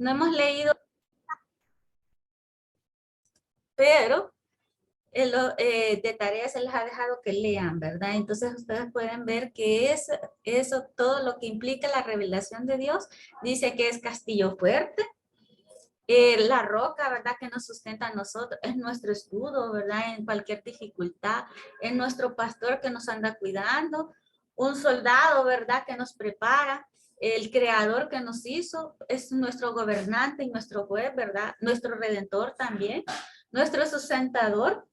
No hemos leído, pero de tarea se les ha dejado que lean, ¿verdad? Entonces ustedes pueden ver que eso, todo lo que implica la revelación de Dios, dice que es castillo fuerte, la roca, ¿verdad? Que nos sustenta a nosotros, es nuestro escudo, ¿verdad? En cualquier dificultad, es nuestro pastor que nos anda cuidando, un soldado, ¿verdad? Que nos prepara, el creador que nos hizo, es nuestro gobernante y nuestro juez, ¿verdad? Nuestro redentor también, nuestro sustentador,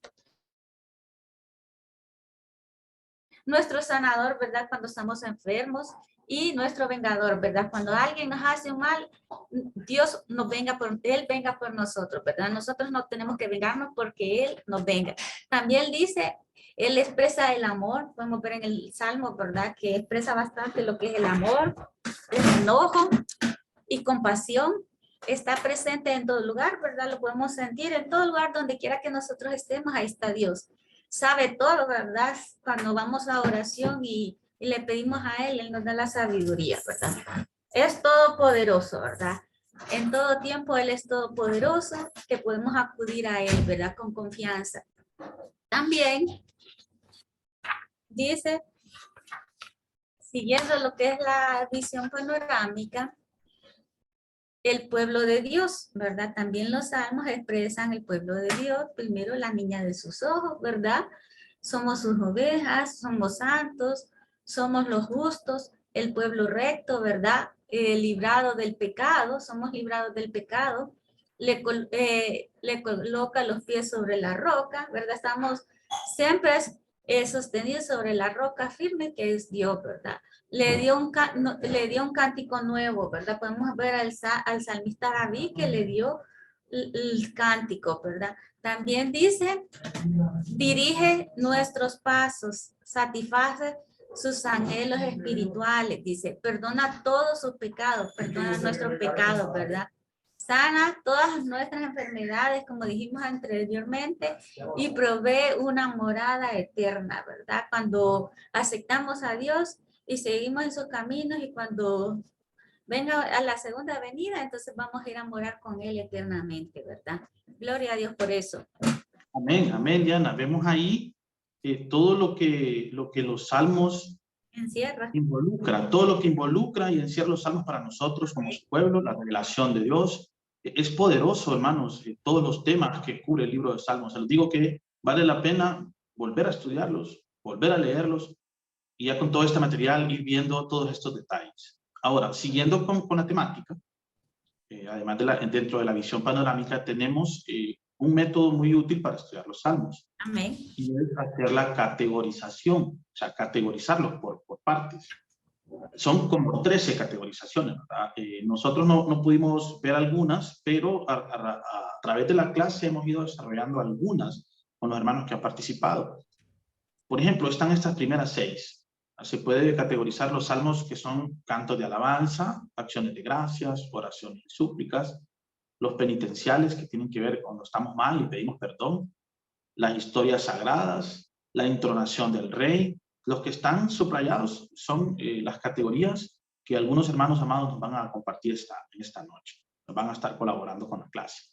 nuestro sanador, ¿verdad? Cuando estamos enfermos, y nuestro vengador, ¿verdad? Cuando alguien nos hace un mal, Dios nos venga Él venga por nosotros, ¿verdad? Nosotros no tenemos que vengarnos porque Él nos venga. También dice, Él expresa el amor, podemos ver en el Salmo, ¿verdad? Que expresa bastante lo que es el amor, el enojo y compasión. Está presente en todo lugar, ¿verdad? Lo podemos sentir en todo lugar, donde quiera que nosotros estemos, ahí está Dios. Sabe todo, ¿verdad? Cuando vamos a oración y le pedimos a Él nos da la sabiduría, ¿verdad? Es todopoderoso, ¿verdad? En todo tiempo Él es todopoderoso, que podemos acudir a Él, ¿verdad? Con confianza. También dice, siguiendo lo que es la visión panorámica, el pueblo de Dios, ¿verdad? También los salmos expresan el pueblo de Dios, primero la niña de sus ojos, ¿verdad? Somos sus ovejas, somos santos, somos los justos, el pueblo recto, ¿verdad? Librado del pecado, somos librados del pecado, le coloca los pies sobre la roca, ¿verdad? Estamos siempre sostenidos sobre la roca firme que es Dios, ¿verdad? Le dio un cántico nuevo, ¿verdad? Podemos ver al salmista David que le dio el cántico, ¿verdad? También dice, dirige nuestros pasos, satisface sus anhelos espirituales, dice, perdona todos sus pecados, perdona nuestros pecados, ¿verdad? Sana todas nuestras enfermedades, como dijimos anteriormente, y provee una morada eterna, ¿verdad? Cuando aceptamos a Dios y seguimos en sus caminos, y cuando venga a la segunda venida, entonces vamos a ir a morar con Él eternamente, ¿verdad? Gloria a Dios por eso. Amén, amén, Diana. Vemos ahí todo lo que los salmos encierra. Involucra, todo lo que involucra y encierra los salmos para nosotros como su pueblo, la revelación de Dios. Es poderoso, hermanos, todos los temas que cubre el libro de Salmos. Se los digo que vale la pena volver a estudiarlos, volver a leerlos, y ya con todo este material ir viendo todos estos detalles. Ahora, siguiendo con la temática, además dentro de la visión panorámica, tenemos un método muy útil para estudiar los salmos. Amén. Y es hacer la categorización, o sea, categorizarlos por partes. Son como 13 categorizaciones, ¿verdad? Nosotros no pudimos ver algunas, pero a través de la clase hemos ido desarrollando algunas con los hermanos que han participado. Por ejemplo, están estas primeras 6. Se puede categorizar los salmos que son cantos de alabanza, acciones de gracias, oraciones y súplicas, los penitenciales que tienen que ver cuando estamos mal y pedimos perdón, las historias sagradas, la entonación del rey. Los que están subrayados son las categorías que algunos hermanos amados nos van a compartir en esta noche. Nos van a estar colaborando con la clase.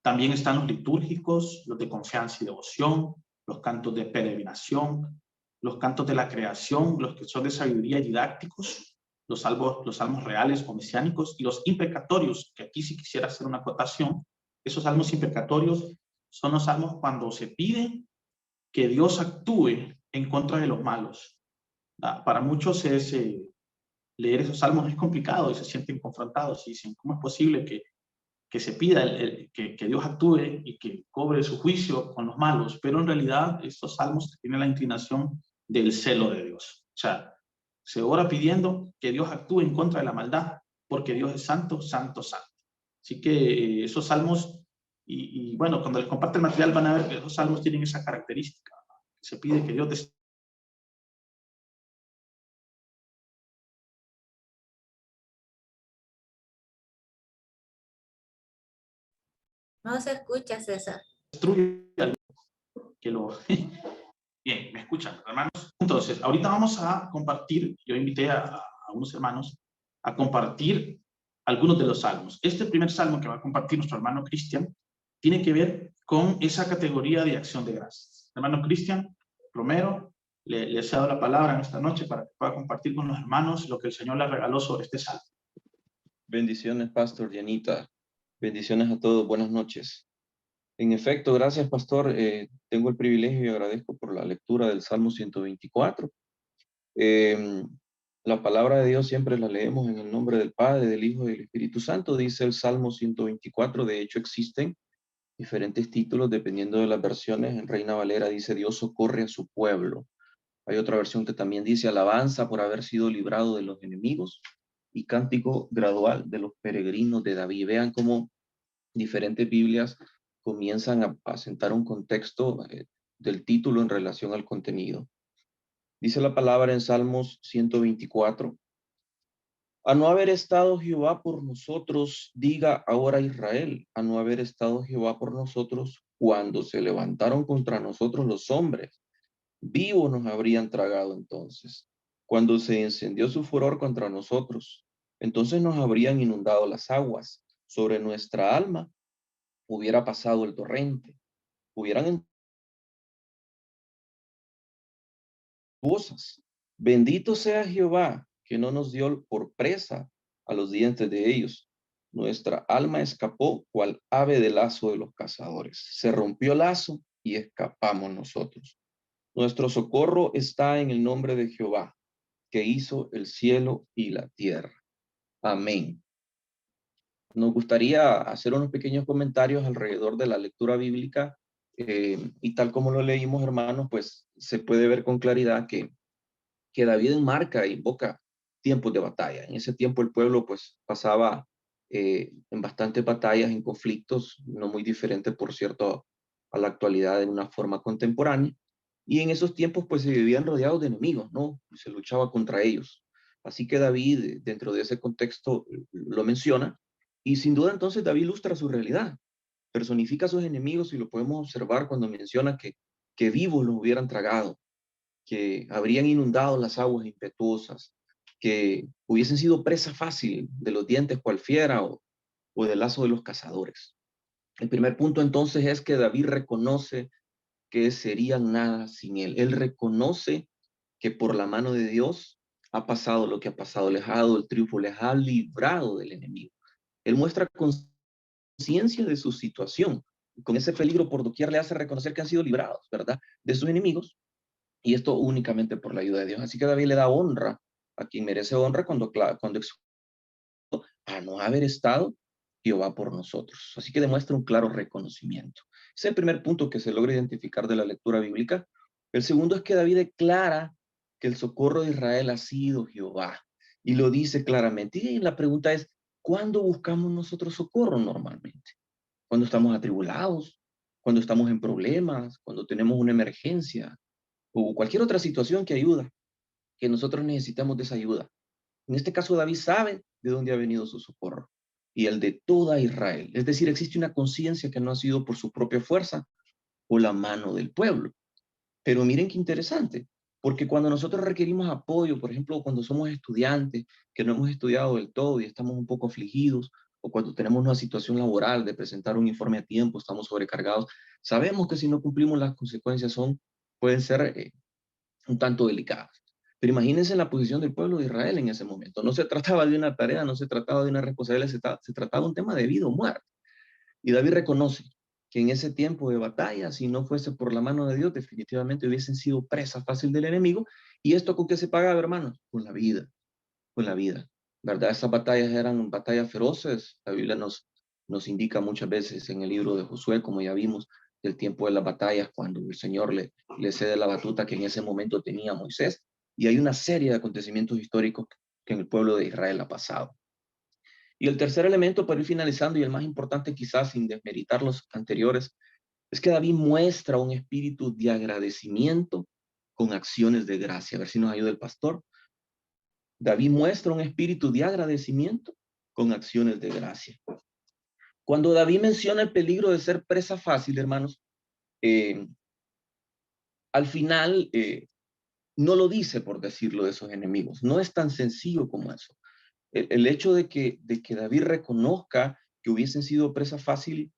También están los litúrgicos, los de confianza y devoción, los cantos de peregrinación, los cantos de la creación, los que son de sabiduría y didácticos, los salmos reales o mesiánicos, y los imprecatorios, que aquí sí quisiera hacer una acotación. Esos salmos imprecatorios son los salmos cuando se pide que Dios actúe en contra de los malos. Para muchos leer esos salmos es complicado y se sienten confrontados y dicen, ¿cómo es posible que se pida que Dios actúe y que cobre su juicio con los malos? Pero en realidad estos salmos tienen la inclinación del celo de Dios. O sea, se ora pidiendo que Dios actúe en contra de la maldad, porque Dios es santo, santo, santo. Así que esos salmos, y bueno, cuando les comparte el material van a ver que esos salmos tienen esa característica. Se pide que Dios No se escucha, César. destruya, que lo... Bien, ¿me escuchan, hermanos? Entonces, ahorita vamos a compartir, yo invité a unos hermanos a compartir algunos de los salmos. Este primer salmo que va a compartir nuestro hermano Cristian tiene que ver con esa categoría de acción de gracias. Hermano Cristian Romero, le he dado la palabra en esta noche para que pueda compartir con los hermanos lo que el Señor le regaló sobre este salmo. Bendiciones, Pastor Yanita. Bendiciones a todos. Buenas noches. En efecto, gracias, Pastor. Tengo el privilegio y agradezco por la lectura del Salmo 124. La palabra de Dios siempre la leemos en el nombre del Padre, del Hijo y del Espíritu Santo, dice el Salmo 124. De hecho, existen diferentes títulos dependiendo de las versiones. En Reina Valera dice Dios socorre a su pueblo. Hay otra versión que también dice alabanza por haber sido librado de los enemigos y cántico gradual de los peregrinos de David. Vean cómo diferentes Biblias comienzan a sentar un contexto del título en relación al contenido. Dice la palabra en Salmos 124. A no haber estado Jehová por nosotros, diga ahora Israel, a no haber estado Jehová por nosotros, cuando se levantaron contra nosotros los hombres, vivos nos habrían tragado entonces. Cuando se encendió su furor contra nosotros, entonces nos habrían inundado las aguas. Sobre nuestra alma hubiera pasado el torrente, hubieran cosas. Bendito sea Jehová, que no nos dio por presa a los dientes de ellos. Nuestra alma escapó cual ave del lazo de los cazadores. Se rompió el lazo y escapamos nosotros. Nuestro socorro está en el nombre de Jehová, que hizo el cielo y la tierra. Amén. Nos gustaría hacer unos pequeños comentarios alrededor de la lectura bíblica y tal como lo leímos, hermanos, pues se puede ver con claridad que David enmarca e invoca tiempos de batalla. En ese tiempo el pueblo pues pasaba en bastantes batallas, en conflictos, no muy diferentes, por cierto, a la actualidad en una forma contemporánea. Y en esos tiempos pues se vivían rodeados de enemigos, ¿no? Se luchaba contra ellos. Así que David, dentro de ese contexto, lo menciona. Y sin duda entonces David ilustra su realidad, personifica a sus enemigos y lo podemos observar cuando menciona que vivos los hubieran tragado, que habrían inundado las aguas impetuosas, que hubiesen sido presa fácil de los dientes cual fiera o del lazo de los cazadores. El primer punto entonces es que David reconoce que serían nada sin él. Él reconoce que por la mano de Dios ha pasado lo que ha pasado, les ha dado el triunfo, les ha librado del enemigo. Él muestra conciencia de su situación. Con ese peligro por doquier le hace reconocer que han sido librados, ¿verdad? De sus enemigos. Y esto únicamente por la ayuda de Dios. Así que David le da honra a quien merece honra cuando a no haber estado Jehová por nosotros. Así que demuestra un claro reconocimiento. Ese es el primer punto que se logra identificar de la lectura bíblica. El segundo es que David declara que el socorro de Israel ha sido Jehová. Y lo dice claramente. Y la pregunta es, ¿cuándo buscamos nosotros socorro normalmente? Cuando estamos atribulados, cuando estamos en problemas, cuando tenemos una emergencia o cualquier otra situación que ayuda, que nosotros necesitamos de esa ayuda. En este caso, David sabe de dónde ha venido su socorro y el de toda Israel. Es decir, existe una conciencia que no ha sido por su propia fuerza o la mano del pueblo. Pero miren qué interesante, porque cuando nosotros requerimos apoyo, por ejemplo, cuando somos estudiantes que no hemos estudiado del todo y estamos un poco afligidos, o cuando tenemos una situación laboral de presentar un informe a tiempo, estamos sobrecargados, sabemos que si no cumplimos las consecuencias pueden ser un tanto delicadas. Pero imagínense la posición del pueblo de Israel en ese momento. No se trataba de una tarea, no se trataba de una responsabilidad, se trataba de un tema de vida o muerte. Y David reconoce que en ese tiempo de batalla, si no fuese por la mano de Dios, definitivamente hubiesen sido presa fácil del enemigo. ¿Y esto con qué se pagaba, hermanos? Con la vida, con la vida. ¿Verdad? Esas batallas eran batallas feroces. La Biblia nos indica muchas veces en el libro de Josué, como ya vimos, del tiempo de las batallas, cuando el Señor le cede la batuta que en ese momento tenía Moisés. Y hay una serie de acontecimientos históricos que en el pueblo de Israel ha pasado. Y el tercer elemento, para ir finalizando, y el más importante quizás sin desmeritar los anteriores, es que David muestra un espíritu de agradecimiento con acciones de gracia. A ver si nos ayuda el pastor. David muestra un espíritu de agradecimiento con acciones de gracia. Cuando David menciona el peligro de ser presa fácil, hermanos, al final no lo dice por decirlo de esos enemigos. No es tan sencillo como eso. El hecho de que David reconozca que hubiesen sido presa fácil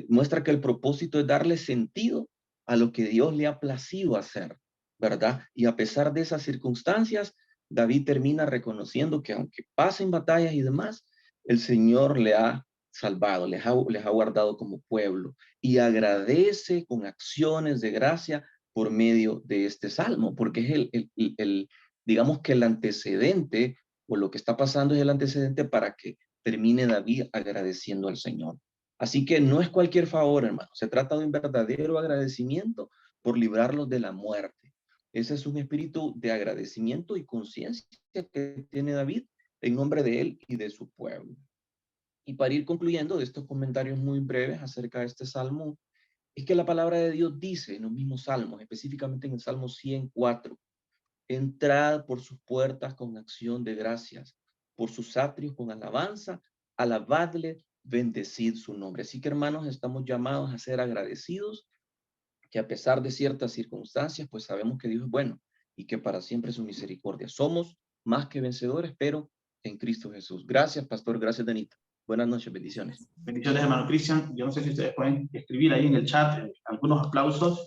muestra que el propósito es darle sentido a lo que Dios le ha placido hacer, ¿verdad? Y a pesar de esas circunstancias, David termina reconociendo que aunque pasen batallas y demás, el Señor le ha salvado, les ha guardado como pueblo y agradece con acciones de gracia por medio de este salmo, porque es digamos que el antecedente o lo que está pasando es el antecedente para que termine David agradeciendo al Señor. Así que no es cualquier favor, hermano. Se trata de un verdadero agradecimiento por librarlos de la muerte. Ese es un espíritu de agradecimiento y conciencia que tiene David en nombre de él y de su pueblo. Y para ir concluyendo de estos comentarios muy breves acerca de este salmo, es que la palabra de Dios dice en los mismos salmos, específicamente en el Salmo 104, entrad por sus puertas con acción de gracias, por sus atrios con alabanza, alabadle, bendecid su nombre. Así que, hermanos, estamos llamados a ser agradecidos, que a pesar de ciertas circunstancias, pues sabemos que Dios es bueno y que para siempre es su misericordia. Somos más que vencedores, pero en Cristo Jesús. Gracias, pastor. Gracias, Danita. Buenas noches. Bendiciones. Bendiciones, hermano Cristian. Yo no sé si ustedes pueden escribir ahí en el chat algunos aplausos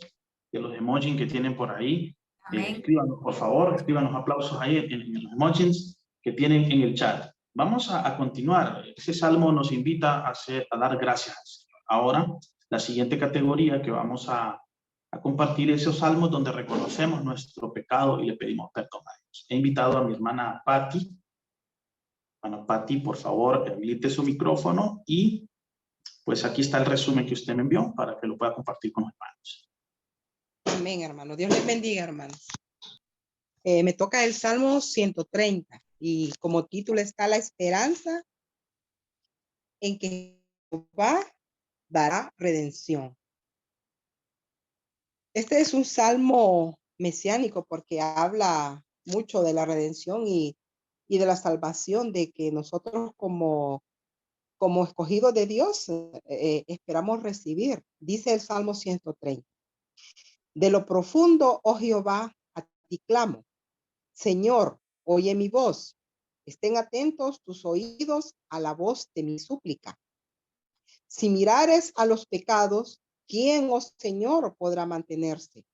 de los emojis que tienen por ahí. Escríbanos, por favor, escríbanos aplausos ahí en los emojis que tienen en el chat. Vamos a continuar. Ese salmo nos invita a dar gracias al Señor. Ahora, la siguiente categoría que vamos a compartir esos salmos donde reconocemos nuestro pecado y le pedimos perdón a Dios. He invitado a mi hermana Patti. Hermana Patti, por favor, habilite su micrófono y pues aquí está el resumen que usted me envió para que lo pueda compartir con los hermanos. Amén, hermano. Dios les bendiga, hermanos. Me toca el Salmo 130 y como título está la esperanza en que Jehová dará redención. Este es un salmo mesiánico porque habla mucho de la redención y de la salvación, de que nosotros como escogidos de Dios esperamos recibir. Dice el Salmo 130. De lo profundo, oh Jehová, a ti clamo. Señor, oye mi voz. Estén atentos tus oídos a la voz de mi súplica. Si mirares a los pecados, ¿quién, oh Señor, podrá mantenerse?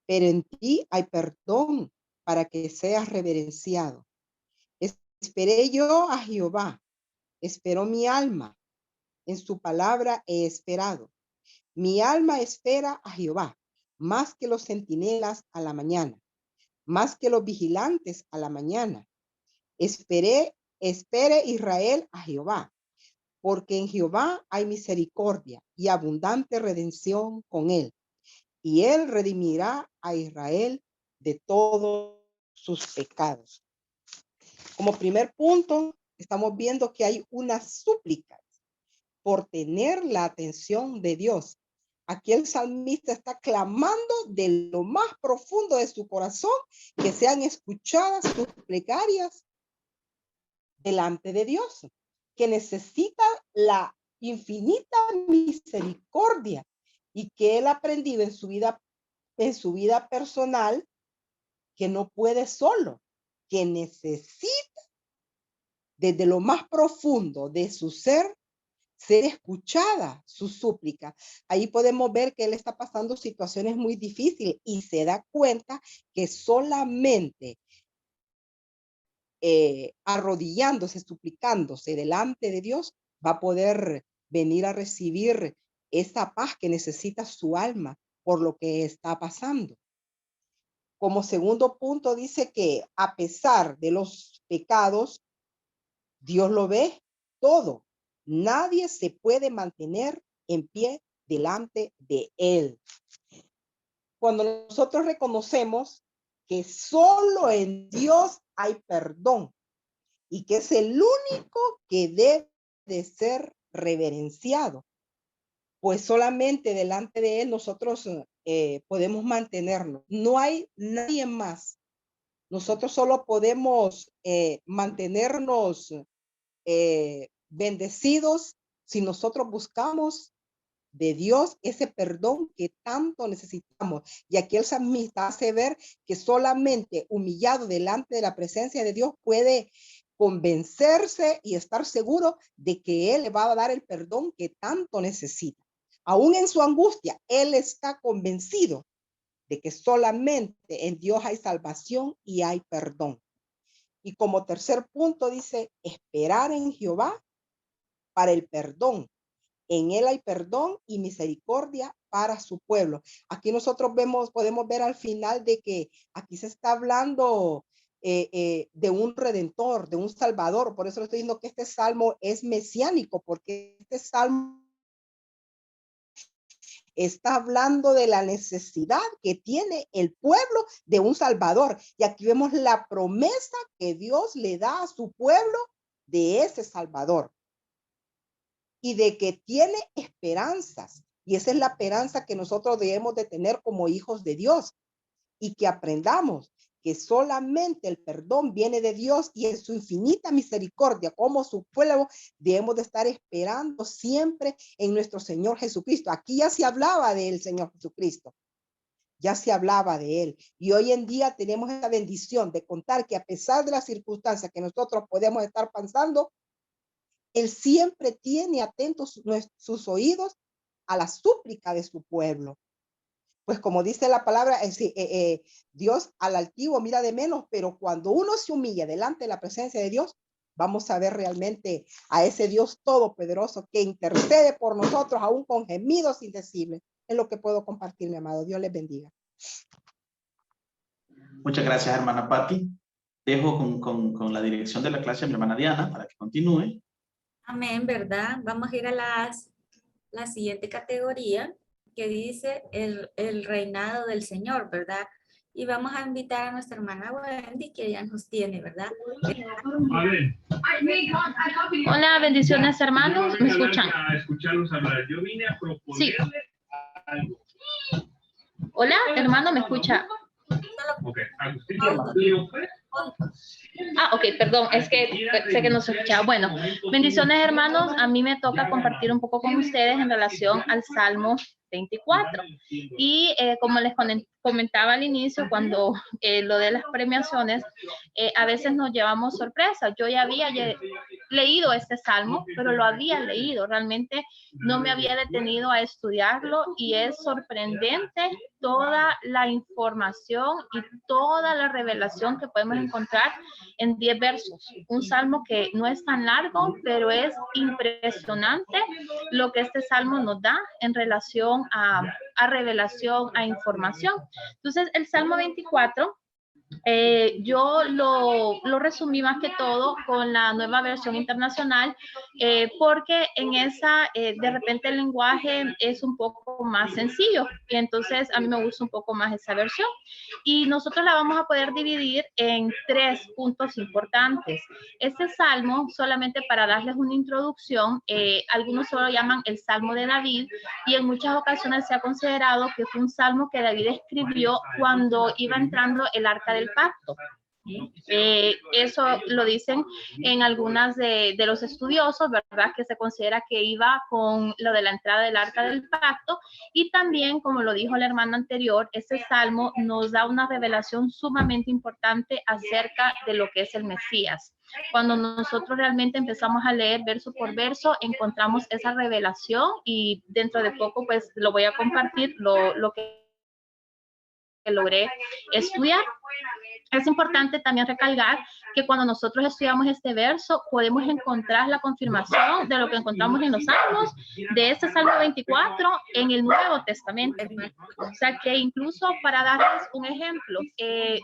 Pero en ti hay perdón para que seas reverenciado. Esperé yo a Jehová, esperó mi alma, en su palabra he esperado. Mi alma espera a Jehová, más que los centinelas a la mañana, más que los vigilantes a la mañana. Espere Israel a Jehová, porque en Jehová hay misericordia y abundante redención con él, y él redimirá a Israel de todos sus pecados. Como primer punto, estamos viendo que hay una súplica por tener la atención de Dios. Aquí el salmista está clamando de lo más profundo de su corazón que sean escuchadas sus plegarias delante de Dios, que necesita la infinita misericordia y que él ha aprendido en su vida personal que no puede solo, que necesita desde lo más profundo de su ser escuchada su súplica. Ahí podemos ver que él está pasando situaciones muy difíciles y se da cuenta que solamente arrodillándose, suplicándose delante de Dios, va a poder venir a recibir esa paz que necesita su alma por lo que está pasando. Como segundo punto dice que a pesar de los pecados, Dios lo ve todo. Nadie se puede mantener en pie delante de él. Cuando nosotros reconocemos que solo en Dios hay perdón y que es el único que debe de ser reverenciado, pues solamente delante de él nosotros podemos mantenernos. No hay nadie más. Nosotros solo podemos mantenernos bendecidos si nosotros buscamos de Dios ese perdón que tanto necesitamos. Y aquí el salmista hace ver que solamente humillado delante de la presencia de Dios puede convencerse y estar seguro de que Él le va a dar el perdón que tanto necesita. Aún en su angustia, Él está convencido de que solamente en Dios hay salvación y hay perdón. Y como tercer punto dice, esperar en Jehová para el perdón. En Él hay perdón y misericordia para su pueblo. Aquí nosotros podemos ver al final de que aquí se está hablando de un redentor, de un salvador. Por eso le estoy diciendo que este salmo es mesiánico, porque este salmo está hablando de la necesidad que tiene el pueblo de un salvador. Y aquí vemos la promesa que Dios le da a su pueblo de ese salvador. Y de que tiene esperanzas. Y esa es la esperanza que nosotros debemos de tener como hijos de Dios. Y que aprendamos que solamente el perdón viene de Dios y en su infinita misericordia, como su pueblo, debemos de estar esperando siempre en nuestro Señor Jesucristo. Aquí ya se hablaba del Señor Jesucristo. Ya se hablaba de Él. Y hoy en día tenemos la bendición de contar que a pesar de las circunstancias que nosotros podemos estar pasando, Él siempre tiene atentos sus oídos a la súplica de su pueblo. Pues como dice la palabra, Dios al altivo mira de menos, pero cuando uno se humilla delante de la presencia de Dios, vamos a ver realmente a ese Dios todopoderoso que intercede por nosotros, aún con gemidos indecibles. Es lo que puedo compartir, mi amado. Dios les bendiga. Muchas gracias, hermana Patti. Dejo con la dirección de la clase a mi hermana Diana para que continúe. Amén, ¿verdad? Vamos a ir a la siguiente categoría que dice el reinado del Señor, ¿verdad? Y vamos a invitar a nuestra hermana Wendy, que ella nos tiene, ¿verdad? Hola, bendiciones, hermanos. ¿Me escuchan? Sí. Hola, hermano, ¿me escucha? Ok, perdón, es que sé que no se escuchaba. Bueno, bendiciones, hermanos. A mí me toca compartir un poco con ustedes en relación al Salmo 24. Y como les comentaba al inicio, cuando lo de las premiaciones, a veces nos llevamos sorpresa. Yo ya había leído este salmo, pero lo había leído. Realmente no me había detenido a estudiarlo y es sorprendente toda la información y toda la revelación que podemos encontrar en 10 versos. Un salmo que no es tan largo, pero es impresionante lo que este salmo nos da en relación a revelación, a información. Entonces, el Salmo 24, yo lo resumí más que todo con la nueva versión internacional, porque en esa, de repente el lenguaje es un poco más sencillo, y entonces a mí me gusta un poco más esa versión. Y nosotros la vamos a poder dividir en 3 puntos importantes. Este salmo, solamente para darles una introducción, algunos solo llaman el Salmo de David, y en muchas ocasiones se ha considerado que fue un salmo que David escribió cuando iba entrando el Arca del Pacto. Eso lo dicen en algunas de los estudiosos, ¿verdad? Que se considera que iba con lo de la entrada del Arca del Pacto. Y también, como lo dijo la hermana anterior, este salmo nos da una revelación sumamente importante acerca de lo que es el Mesías. Cuando nosotros realmente empezamos a leer verso por verso, encontramos esa revelación, y dentro de poco pues lo voy a compartir lo que logré estudiar. Es importante también recalcar que cuando nosotros estudiamos este verso, podemos encontrar la confirmación de lo que encontramos en los Salmos, de este Salmo 24, en el Nuevo Testamento. O sea que incluso, para darles un ejemplo,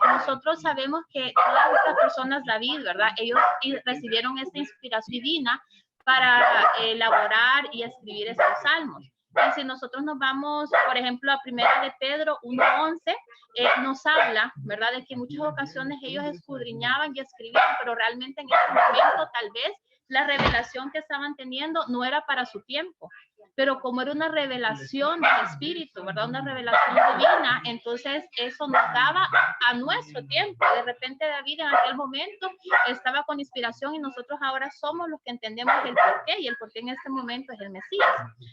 nosotros sabemos que todas estas personas, David, ¿verdad? Ellos recibieron esta inspiración divina para elaborar y escribir estos salmos. Y si nosotros nos vamos, por ejemplo, a Primera de Pedro 1:11, nos habla, ¿verdad?, de que en muchas ocasiones ellos escudriñaban y escribían, pero realmente en ese momento tal vez la revelación que estaban teniendo no era para su tiempo. pero como era una revelación del Espíritu, ¿verdad? Una revelación divina, entonces eso nos daba a nuestro tiempo. De repente David en aquel momento estaba con inspiración y nosotros ahora somos los que entendemos el porqué, y el porqué en este momento es el Mesías.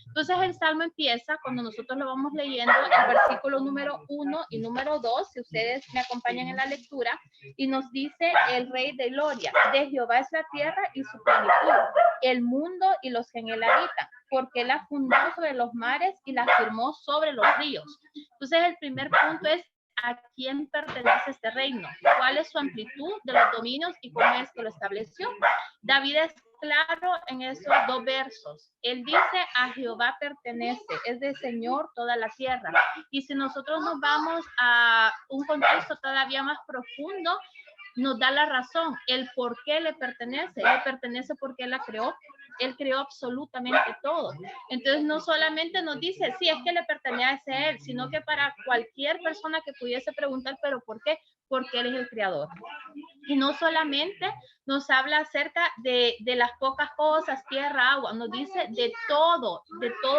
Entonces el Salmo empieza, cuando nosotros lo vamos leyendo, el versículo número 1 y número 2, si ustedes me acompañan en la lectura, y nos dice: el Rey de Gloria, de Jehová es la tierra y su plenitud, el mundo y los que en él habitan, porque él la fundó sobre los mares y la firmó sobre los ríos. Entonces el primer punto es: ¿a quién pertenece este reino? ¿Cuál es su amplitud de los dominios y cómo es que lo estableció? David es claro en esos dos versos. Él dice: a Jehová pertenece, es del Señor toda la tierra. Y si nosotros nos vamos a un contexto todavía más profundo, nos da la razón, el por qué le pertenece. Le pertenece porque él la creó. Él creó absolutamente todo. Entonces no solamente nos dice, sí, es que le pertenece a él, sino que para cualquier persona que pudiese preguntar, ¿pero por qué? Porque él es el creador. Y no solamente nos habla acerca de las pocas cosas, tierra, agua, nos dice de todos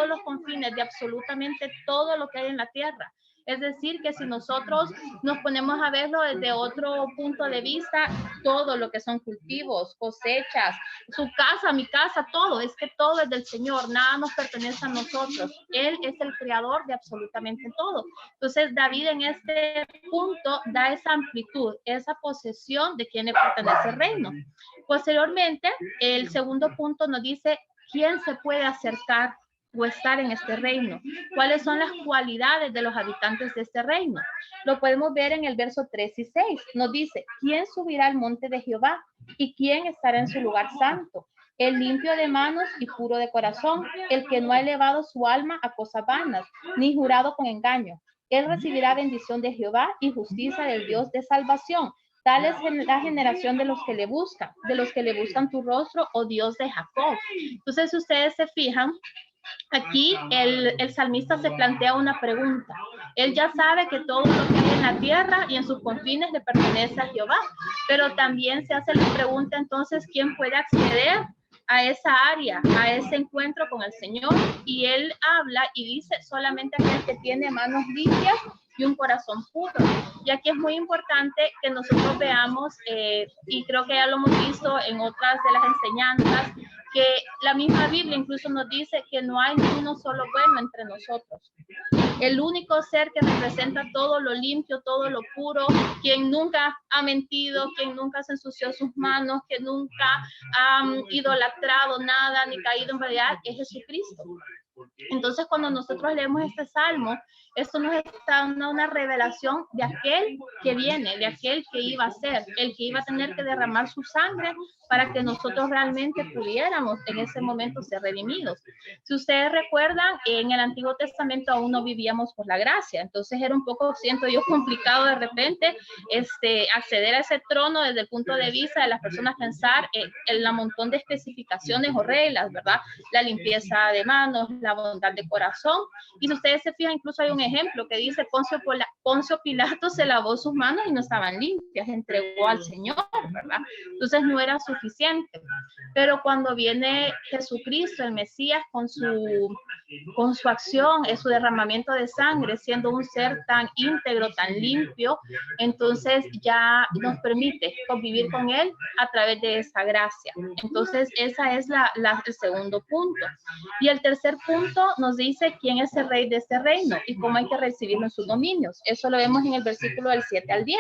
los confines, de absolutamente todo lo que hay en la tierra. Es decir, que si nosotros nos ponemos a verlo desde otro punto de vista, todo lo que son cultivos, cosechas, su casa, mi casa, todo, es que todo es del Señor, nada nos pertenece a nosotros. Él es el creador de absolutamente todo. Entonces, David en este punto da esa amplitud, esa posesión de quien le pertenece el reino. Posteriormente, el segundo punto nos dice, ¿quién se puede acercar o estar en este reino? ¿Cuáles son las cualidades de los habitantes de este reino? Lo podemos ver en el verso 3 y 6. Nos dice, ¿quién subirá al monte de Jehová? ¿Y quién estará en su lugar santo? El limpio de manos y puro de corazón, el que no ha elevado su alma a cosas vanas, ni jurado con engaño. Él recibirá bendición de Jehová y justicia del Dios de salvación. Tal es la generación de los que le buscan tu rostro, oh Dios de Jacob. Entonces, si ustedes se fijan, aquí el salmista se plantea una pregunta. Él ya sabe que todo lo que hay en la tierra y en sus confines le pertenece a Jehová, pero también se hace la pregunta entonces, ¿quién puede acceder a esa área, a ese encuentro con el Señor? Y él habla y dice, solamente aquel que tiene manos limpias y un corazón puro. Y aquí es muy importante que nosotros veamos, y creo que ya lo hemos visto en otras de las enseñanzas, que la misma Biblia incluso nos dice que no hay ni uno solo bueno entre nosotros. El único ser que representa todo lo limpio, todo lo puro, quien nunca ha mentido, quien nunca se ensució sus manos, que nunca ha idolatrado nada ni caído en realidad, es Jesucristo. Entonces, cuando nosotros leemos este salmo, esto nos está dando una revelación de aquel que viene, de aquel que iba a ser, el que iba a tener que derramar su sangre para que nosotros realmente pudiéramos en ese momento ser redimidos. Si ustedes recuerdan, en el Antiguo Testamento aún no vivíamos por la gracia, entonces era un poco, siento yo, complicado de repente acceder a ese trono desde el punto de vista de las personas, pensar en el montón de especificaciones o reglas, ¿verdad? La limpieza de manos, la bondad de corazón. Y si ustedes se fijan, incluso hay un ejemplo que dice, Poncio Pilato se lavó sus manos y no estaban limpias, entregó al Señor, ¿verdad? Entonces no era suficiente. Pero cuando viene Jesucristo, el Mesías, con su acción, su derramamiento de sangre, siendo un ser tan íntegro, tan limpio, entonces ya nos permite convivir con él a través de esa gracia. Entonces esa es el segundo punto. Y el tercer punto nos dice quién es el rey de este reino y cómo hay que recibirlo en sus dominios. Eso lo vemos en el versículo del 7 al 10.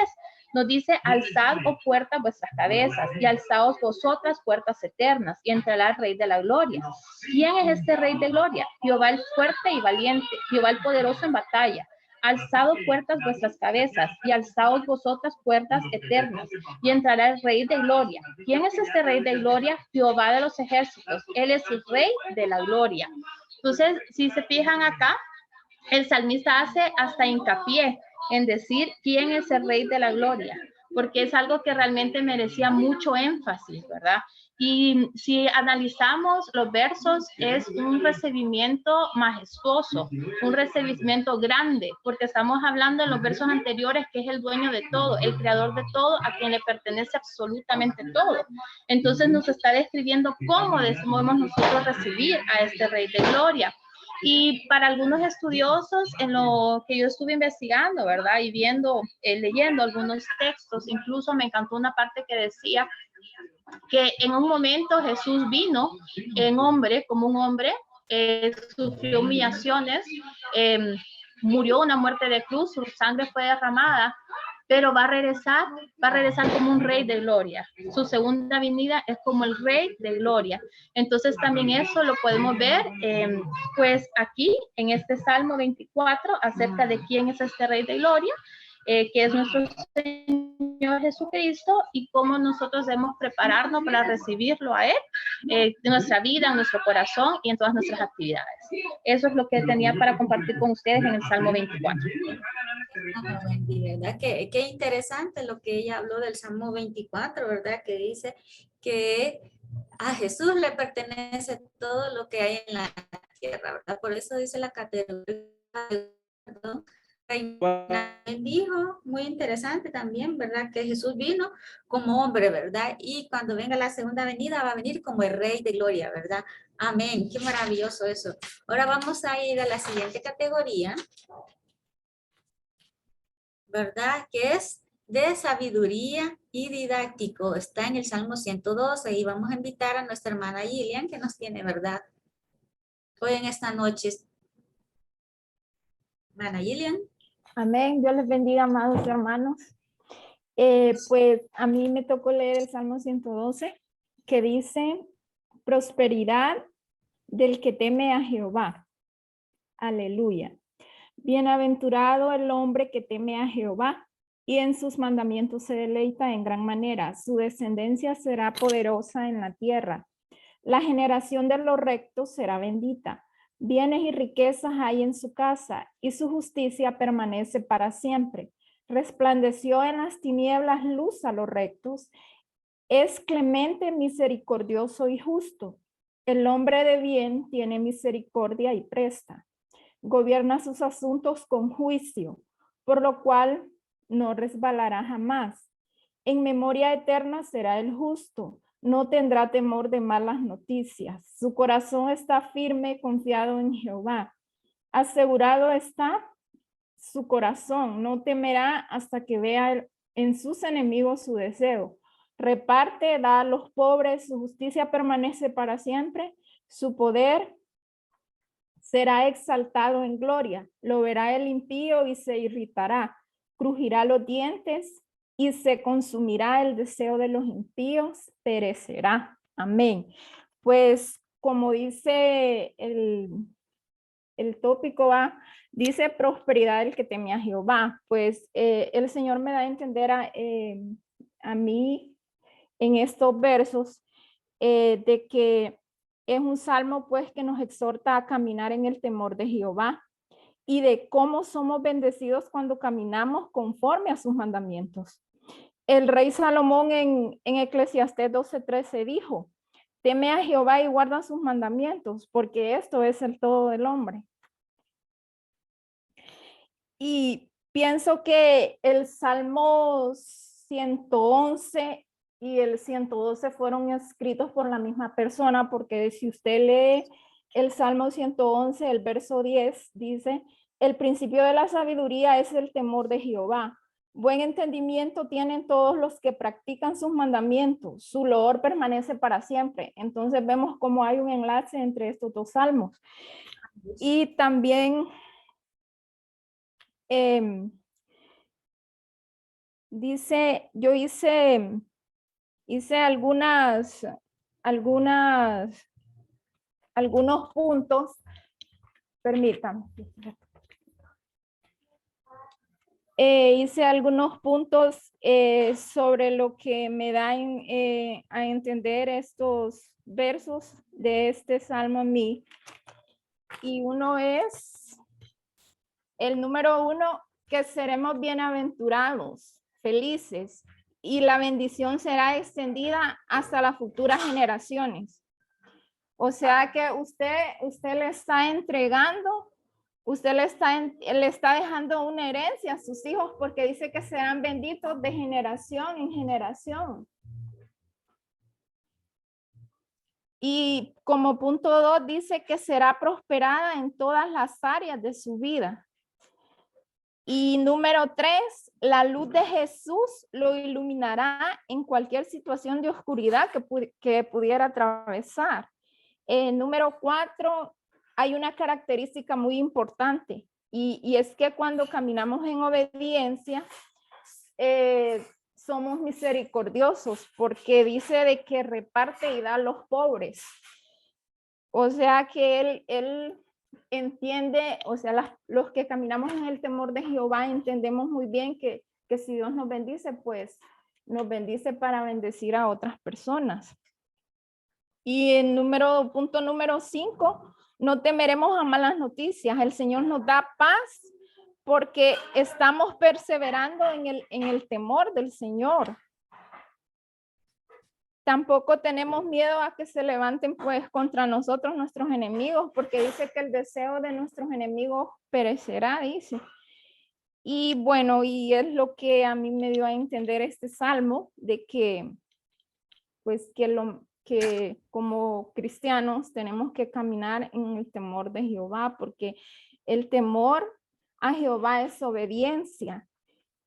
Nos dice, alzad, oh puertas, vuestras cabezas, y alzaos vosotras, puertas eternas, y entrará el Rey de la Gloria. ¿Quién es este Rey de Gloria? Jehová el fuerte y valiente, Jehová el poderoso en batalla. Alzad, oh puertas, vuestras cabezas, y alzaos vosotras, puertas eternas, y entrará el Rey de Gloria. ¿Quién es este Rey de Gloria? Jehová de los ejércitos. Él es el Rey de la Gloria. Entonces, si se fijan acá, el salmista hace hasta hincapié en decir quién es el Rey de la Gloria, porque es algo que realmente merecía mucho énfasis, ¿verdad? Y si analizamos los versos, es un recibimiento majestuoso, un recibimiento grande, porque estamos hablando en los versos anteriores que es el dueño de todo, el creador de todo, a quien le pertenece absolutamente todo. Entonces nos está describiendo cómo debemos nosotros recibir a este Rey de Gloria. Y para algunos estudiosos, en lo que yo estuve investigando, ¿verdad? Y viendo, leyendo algunos textos, incluso me encantó una parte que decía que en un momento Jesús vino en hombre, como un hombre, sufrió humillaciones, murió una muerte de cruz, su sangre fue derramada, pero va a regresar como un rey de gloria. Su segunda venida es como el rey de gloria. Entonces también eso lo podemos ver, pues aquí en este Salmo 24, acerca de quién es este rey de gloria, que es nuestro Señor Jesucristo, y cómo nosotros debemos prepararnos para recibirlo a Él, en nuestra vida, en nuestro corazón y en todas nuestras actividades. Eso es lo que tenía para compartir con ustedes en el Salmo 24. ¿Verdad? Qué interesante lo que ella habló del Salmo 24, ¿verdad? Que dice que a Jesús le pertenece todo lo que hay en la tierra, ¿verdad? Por eso dice la categoría, ¿no? Dijo, muy interesante también, ¿verdad? Que Jesús vino como hombre, ¿verdad? Y cuando venga la segunda venida va a venir como el Rey de Gloria, ¿verdad? Amén, qué maravilloso eso. Ahora vamos a ir a la siguiente categoría, ¿verdad? Que es de sabiduría y didáctico. Está en el Salmo 112 y vamos a invitar a nuestra hermana Gillian, que nos tiene, ¿verdad? Hoy en esta noche. Hermana Gillian. Amén. Dios les bendiga, amados hermanos. Pues a mí me tocó leer el Salmo 112, que dice, prosperidad del que teme a Jehová. Aleluya. Bienaventurado el hombre que teme a Jehová y en sus mandamientos se deleita en gran manera. Su descendencia será poderosa en la tierra. La generación de los rectos será bendita. Bienes y riquezas hay en su casa y su justicia permanece para siempre. Resplandeció en las tinieblas luz a los rectos. Es clemente, misericordioso y justo. El hombre de bien tiene misericordia y presta. Gobierna sus asuntos con juicio, por lo cual no resbalará jamás. En memoria eterna será el justo. No tendrá temor de malas noticias. Su corazón está firme, confiado en Jehová. Asegurado está su corazón. No temerá hasta que vea en sus enemigos su deseo. Reparte, da a los pobres. Su justicia permanece para siempre. Su poder será exaltado en gloria. Lo verá el impío y se irritará. Crujirá los dientes y se consumirá el deseo de los impíos, perecerá. Amén. Pues como dice el tópico, dice prosperidad del que teme a Jehová. Pues el Señor me da a entender a mí en estos versos de que es un salmo pues que nos exhorta a caminar en el temor de Jehová y de cómo somos bendecidos cuando caminamos conforme a sus mandamientos. El rey Salomón en Eclesiastés 12:13 dijo, teme a Jehová y guarda sus mandamientos, porque esto es el todo del hombre. Y pienso que el Salmo 111 y el 112 fueron escritos por la misma persona, porque si usted lee el Salmo 111, el verso 10, dice, el principio de la sabiduría es el temor de Jehová. Buen entendimiento tienen todos los que practican sus mandamientos. Su loor permanece para siempre. Entonces vemos cómo hay un enlace entre estos dos salmos. Y también dice, yo hice algunos puntos, permítanme. Hice algunos puntos sobre lo que me dan a entender estos versos de este salmo a mí. Y uno es, el número 1, que seremos bienaventurados, felices, y la bendición será extendida hasta las futuras generaciones. O sea que usted le está entregando, usted le está dejando una herencia a sus hijos, porque dice que serán benditos de generación en generación. Y como punto 2 dice que será prosperada en todas las áreas de su vida. Y número 3, la luz de Jesús lo iluminará en cualquier situación de oscuridad que pudiera atravesar. Número 4, hay una característica muy importante y es que cuando caminamos en obediencia, somos misericordiosos porque dice de que reparte y da a los pobres. O sea que él entiende, o sea, los que caminamos en el temor de Jehová entendemos muy bien que si Dios nos bendice, pues nos bendice para bendecir a otras personas. Y en punto número 5, no temeremos a malas noticias. El Señor nos da paz porque estamos perseverando en el temor del Señor. Tampoco tenemos miedo a que se levanten pues contra nosotros nuestros enemigos, porque dice que el deseo de nuestros enemigos perecerá, dice. Y bueno, y es lo que a mí me dio a entender este salmo, de que pues que como cristianos tenemos que caminar en el temor de Jehová, porque el temor a Jehová es obediencia.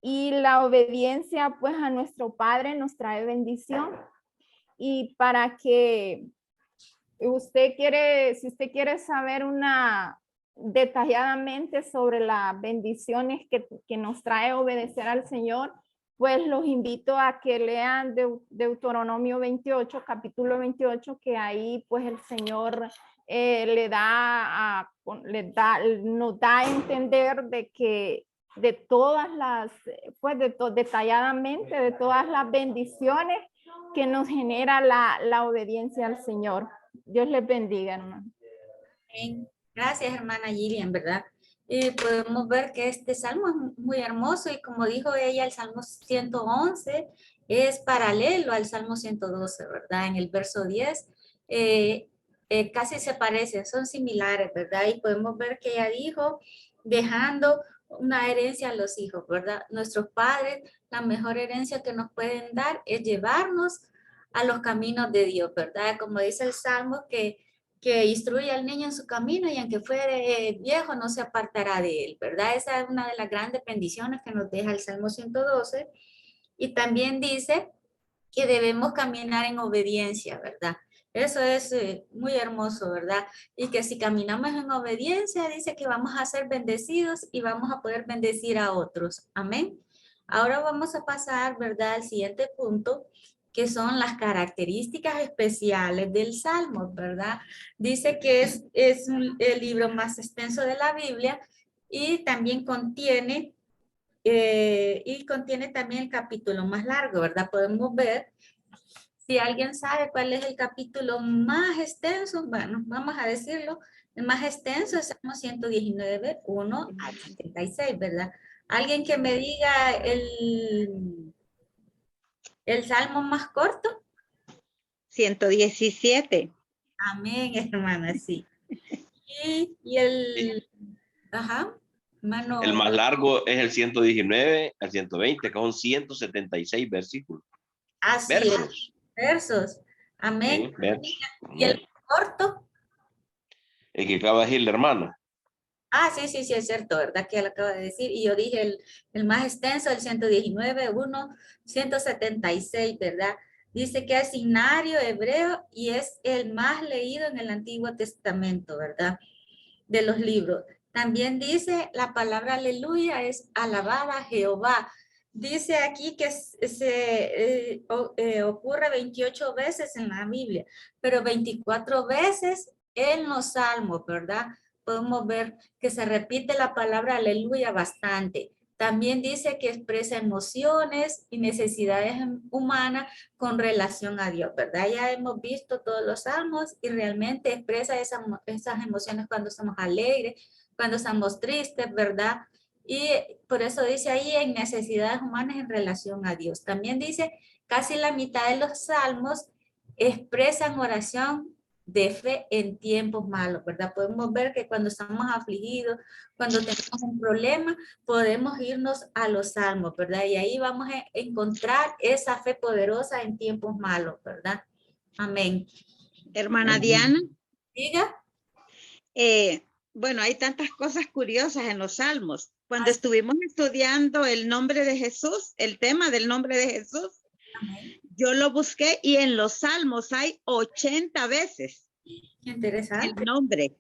Y la obediencia pues a nuestro Padre nos trae bendición. Y para que si usted quiere saber detalladamente sobre las bendiciones que nos trae obedecer al Señor, pues los invito a que lean Deuteronomio 28, capítulo 28, que ahí pues el Señor nos da a entender de que de todas las, pues detalladamente de todas las bendiciones que nos genera la obediencia al Señor. Dios les bendiga, hermano. Gracias, hermana Gillian, ¿verdad? Podemos ver que este salmo es muy hermoso y como dijo ella, el Salmo 111 es paralelo al Salmo 112, ¿verdad? En el verso 10 casi se parecen, son similares, ¿verdad? Y podemos ver que ella dijo, dejando una herencia a los hijos, ¿verdad? Nuestros padres, la mejor herencia que nos pueden dar es llevarnos a los caminos de Dios, ¿verdad? Como dice el Salmo que instruye al niño en su camino y aunque fuere viejo no se apartará de él, ¿verdad? Esa es una de las grandes bendiciones que nos deja el Salmo 112. Y también dice que debemos caminar en obediencia, ¿verdad? Eso es muy hermoso, ¿verdad? Y que si caminamos en obediencia, dice que vamos a ser bendecidos y vamos a poder bendecir a otros. Amén. Ahora vamos a pasar, ¿verdad?, al siguiente punto, que son las características especiales del Salmo, ¿verdad? Dice que es el libro más extenso de la Biblia y también contiene también el capítulo más largo, ¿verdad? Podemos ver, si alguien sabe cuál es el capítulo más extenso, bueno, vamos a decirlo, el más extenso es Salmo 119, 1 al 76, ¿verdad? Alguien que me diga el salmo más corto. 117. Amén, hermana, sí. Y el, ajá, hermano. El más largo es el 119 al 120, que son 176 versículos. Así versos. Versos. Amén. Sí, versos. ¿Y el corto? El que acaba de decir la hermana. Ah, sí, es cierto, ¿verdad? Que ya lo acabo de decir. Y yo dije el más extenso, el 119, 1, 176, ¿verdad? Dice que es signario hebreo y es el más leído en el Antiguo Testamento, ¿verdad? De los libros. También dice la palabra aleluya es alabada a Jehová. Dice aquí que ocurre 28 veces en la Biblia, pero 24 veces en los salmos, ¿verdad? Podemos ver que se repite la palabra aleluya bastante. También dice que expresa emociones y necesidades humanas con relación a Dios, ¿verdad? Ya hemos visto todos los salmos y realmente expresa esas emociones cuando estamos alegres, cuando estamos tristes, ¿verdad? Y por eso dice ahí en necesidades humanas en relación a Dios. También dice casi la mitad de los salmos expresan oración de fe en tiempos malos, ¿verdad? Podemos ver que cuando estamos afligidos, cuando tenemos un problema, podemos irnos a los salmos, ¿verdad? Y ahí vamos a encontrar esa fe poderosa en tiempos malos, ¿verdad? Amén. Hermana Diana, Diga. bueno, hay tantas cosas curiosas en los salmos. Cuando estuvimos estudiando el nombre de Jesús, el tema del nombre de Jesús, Amén. yo lo busqué y en los salmos hay 80 veces el Interesante. nombre.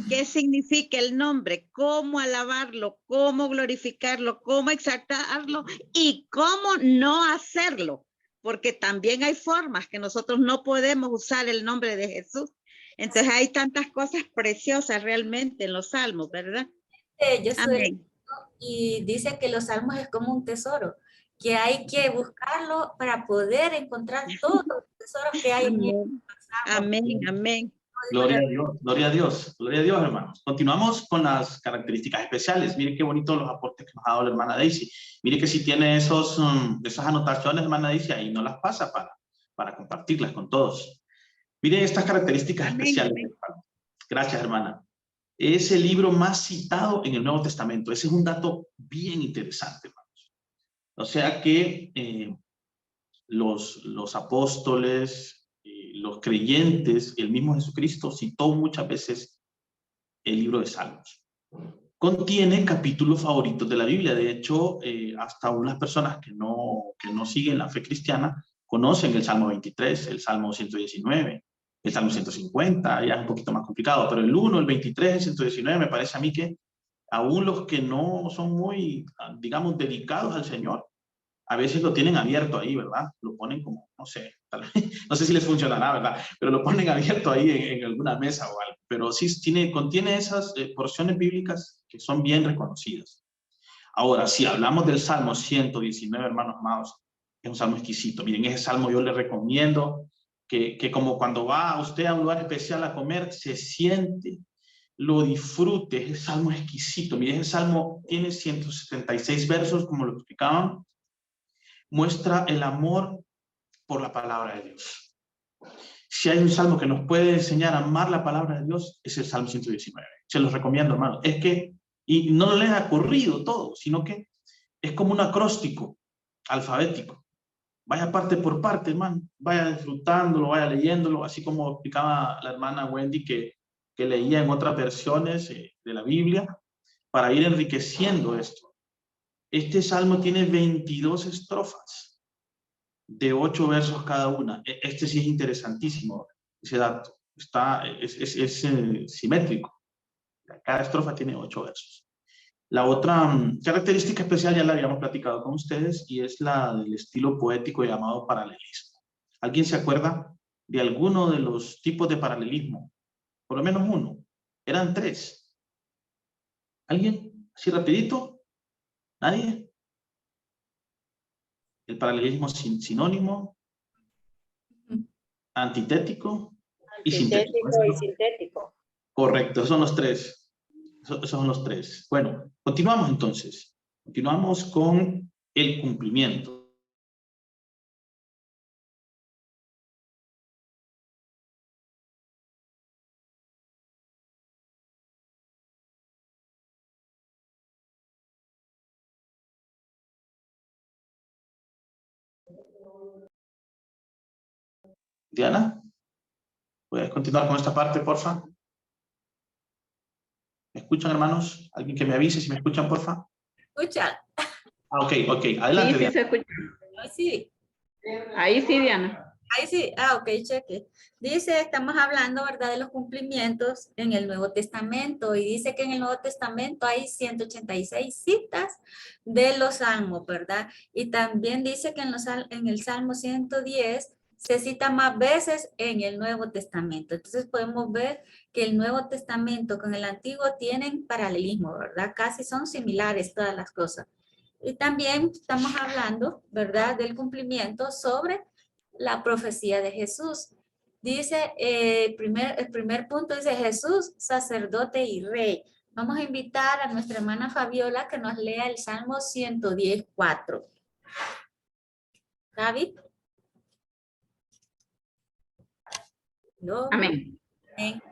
¿Qué significa el nombre? ¿Cómo alabarlo? ¿Cómo glorificarlo? ¿Cómo exaltarlo? Y cómo no hacerlo. Porque también hay formas que nosotros no podemos usar el nombre de Jesús. Entonces hay tantas cosas preciosas realmente en los salmos, ¿verdad? Yo soy Amén. y dice que los salmos es como un tesoro, que hay que buscarlo para poder encontrar todos los tesoros que hay en el Amén. salmo. Amén. Amén. Gloria a Dios, gloria a Dios, gloria a Dios, hermanos. Continuamos con las características especiales. Mire qué bonitos los aportes que nos ha dado la hermana Daisy. Mire que si tiene esas anotaciones, hermana Daisy, ahí no las pasa para compartirlas con todos. Mire estas características Amén, especiales. amén. Gracias, hermana. Es el libro más citado en el Nuevo Testamento. Ese es un dato bien interesante, hermanos. O sea que los apóstoles, los creyentes, el mismo Jesucristo citó muchas veces el libro de Salmos. Contiene capítulos favoritos de la Biblia. De hecho, hasta unas personas que no siguen la fe cristiana conocen el Salmo 23, el Salmo 119, el Salmo 150, ya es un poquito más complicado, pero el 1, el 23, el 119, me parece a mí que aún los que no son muy, digamos, dedicados al Señor, a veces lo tienen abierto ahí, ¿verdad? Lo ponen como, no sé, no sé si les funcionará, ¿verdad? Pero lo ponen abierto ahí en alguna mesa o algo. Pero sí contiene esas porciones bíblicas que son bien reconocidas. Ahora, si hablamos del Salmo 119, hermanos amados, es un salmo exquisito. Miren, ese salmo yo les recomiendo que como cuando va usted a un lugar especial a comer, se siente, lo disfrute. Ese salmo es exquisito. Miren, ese salmo tiene 176 versos, como lo explicaban. Muestra el amor por la palabra de Dios. Si hay un salmo que nos puede enseñar a amar la palabra de Dios, es el Salmo 119. Se los recomiendo, hermano. Es que, y no les ha corrido todo, sino que es como un acróstico alfabético. Vaya parte por parte, hermano. Vaya disfrutándolo, vaya leyéndolo, así como explicaba la hermana Wendy que leía en otras versiones de la Biblia, para ir enriqueciendo esto. Este salmo tiene 22 estrofas de 8 versos cada una. Este sí es interesantísimo, ese dato. Es simétrico. Cada estrofa tiene 8 versos. La otra característica especial ya la habíamos platicado con ustedes y es la del estilo poético llamado paralelismo. ¿Alguien se acuerda de alguno de los tipos de paralelismo? Por lo menos uno. Eran 3. ¿Alguien? ¿Así rapidito? ¿Nadie? El paralelismo sinónimo, antitético y sintético. Y sintético. Correcto, esos son los 3. Esos son los 3. Bueno, continuamos entonces. Continuamos con el cumplimiento. Diana, ¿puedes continuar con esta parte, porfa? ¿Me escuchan, hermanos? ¿Alguien que me avise si me escuchan, porfa? Escucha. Ok, adelante, Sí, Diana. se escucha. Ahí sí. Ahí sí, Diana. Ahí sí. Ok, cheque. Dice, estamos hablando, ¿verdad?, de los cumplimientos en el Nuevo Testamento. Y dice que en el Nuevo Testamento hay 186 citas de los salmos, ¿verdad? Y también dice que en el Salmo 110 se cita más veces en el Nuevo Testamento. Entonces podemos ver que el Nuevo Testamento con el Antiguo tienen paralelismo, ¿verdad? Casi son similares todas las cosas. Y también estamos hablando, ¿verdad?, del cumplimiento sobre la profecía de Jesús. Dice, el primer punto dice Jesús, sacerdote y rey. Vamos a invitar a nuestra hermana Fabiola que nos lea el Salmo 110:4. David. No. Amén. Amén.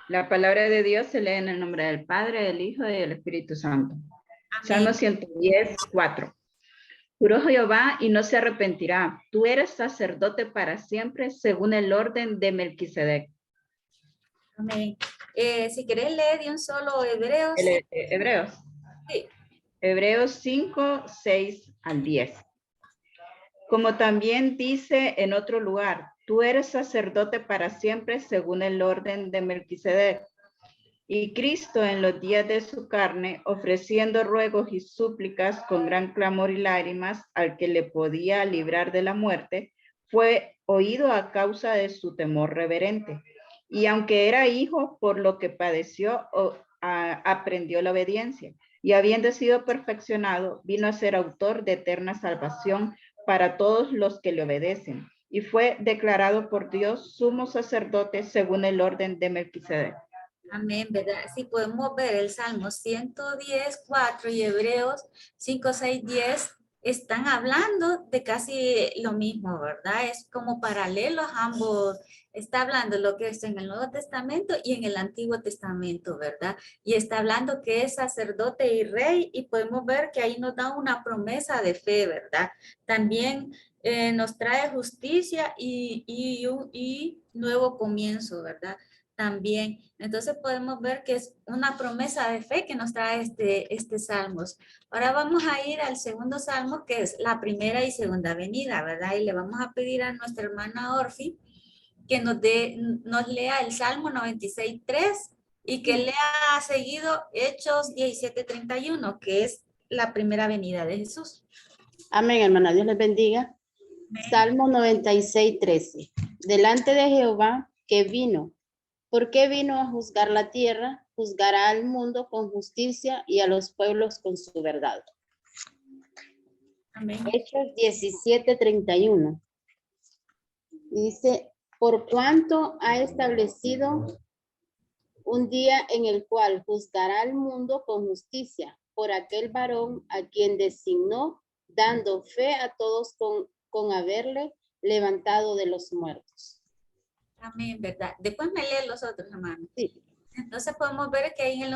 La palabra de Dios se lee en el nombre del Padre, del Hijo y del Espíritu Santo. Amén. Salmo 110:4. Juró Jehová y no se arrepentirá. Tú eres sacerdote para siempre según el orden de Melquisedec. Amén. Si querés leer de un solo Hebreos. Hebreos. Sí. Hebreos 5, 6 al 10. Como también dice en otro lugar, tú eres sacerdote para siempre según el orden de Melquisedec. Y Cristo en los días de su carne, ofreciendo ruegos y súplicas con gran clamor y lágrimas al que le podía librar de la muerte, fue oído a causa de su temor reverente. Y aunque era hijo, por lo que padeció, aprendió la obediencia. Y habiendo sido perfeccionado, vino a ser autor de eterna salvación para todos los que le obedecen. Y fue declarado por Dios sumo sacerdote según el orden de Melquisedec. Amén, ¿verdad? Sí, podemos ver el Salmo 110, 4 y Hebreos 5, 6, 10 están hablando de casi lo mismo, ¿verdad? Es como paralelos ambos. Está hablando lo que es en el Nuevo Testamento y en el Antiguo Testamento, ¿verdad? Y está hablando que es sacerdote y rey y podemos ver que ahí nos da una promesa de fe, ¿verdad? También nos trae justicia y nuevo comienzo, ¿verdad? También. Entonces podemos ver que es una promesa de fe que nos trae este Salmos. Ahora vamos a ir al segundo Salmo, que es la primera y segunda venida, ¿verdad? Y le vamos a pedir a nuestra hermana Orfi que nos lea el Salmo 96.3 y que lea seguido Hechos 17.31, que es la primera venida de Jesús. Amén, hermana. Dios les bendiga. Amén. Salmo 96.13. Delante de Jehová que vino. ¿Por qué vino a juzgar la tierra? Juzgará al mundo con justicia y a los pueblos con su verdad. Amén. Hechos 17:31. Dice, por cuanto ha establecido un día en el cual juzgará al mundo con justicia por aquel varón a quien designó, dando fe a todos con haberle levantado de los muertos. Amén, ¿verdad? Después me leen los otros, hermanos. Sí. Entonces podemos ver que ahí en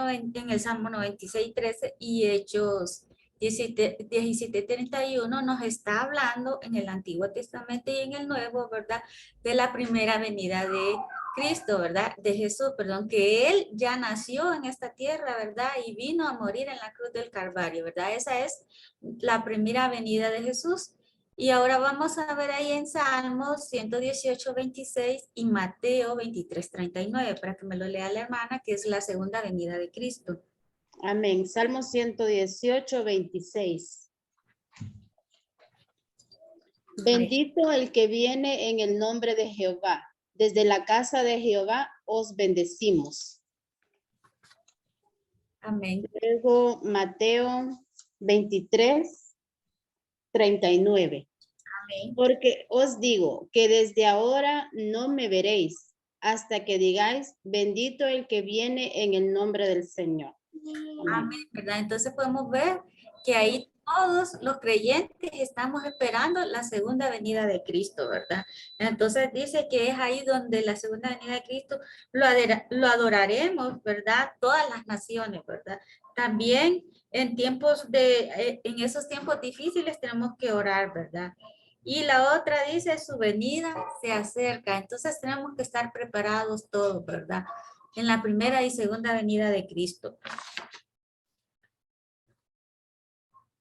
el Salmo 96.13 y Hechos 17.31 nos está hablando en el Antiguo Testamento y en el Nuevo, ¿verdad? De la primera venida de Cristo, ¿verdad? De Jesús, perdón, que Él ya nació en esta tierra, ¿verdad? Y vino a morir en la cruz del Calvario, ¿verdad? Esa es la primera venida de Jesús. Y ahora vamos a ver ahí en Salmos 118:26 y Mateo 23:39, para que me lo lea la hermana, que es la segunda venida de Cristo. Amén. Salmo 118:26. Bendito el que viene en el nombre de Jehová. Desde la casa de Jehová os bendecimos. Amén. Luego Mateo 23:39. Amén. Porque os digo que desde ahora no me veréis hasta que digáis, bendito el que viene en el nombre del Señor. Amén, ¿verdad? Entonces podemos ver que ahí todos los creyentes estamos esperando la segunda venida de Cristo, ¿verdad? Entonces dice que es ahí donde la segunda venida de Cristo lo adoraremos, ¿verdad? Todas las naciones, ¿verdad? También en en esos tiempos difíciles tenemos que orar, ¿verdad? Y la otra dice, su venida se acerca. Entonces tenemos que estar preparados todos, ¿verdad? En la primera y segunda venida de Cristo.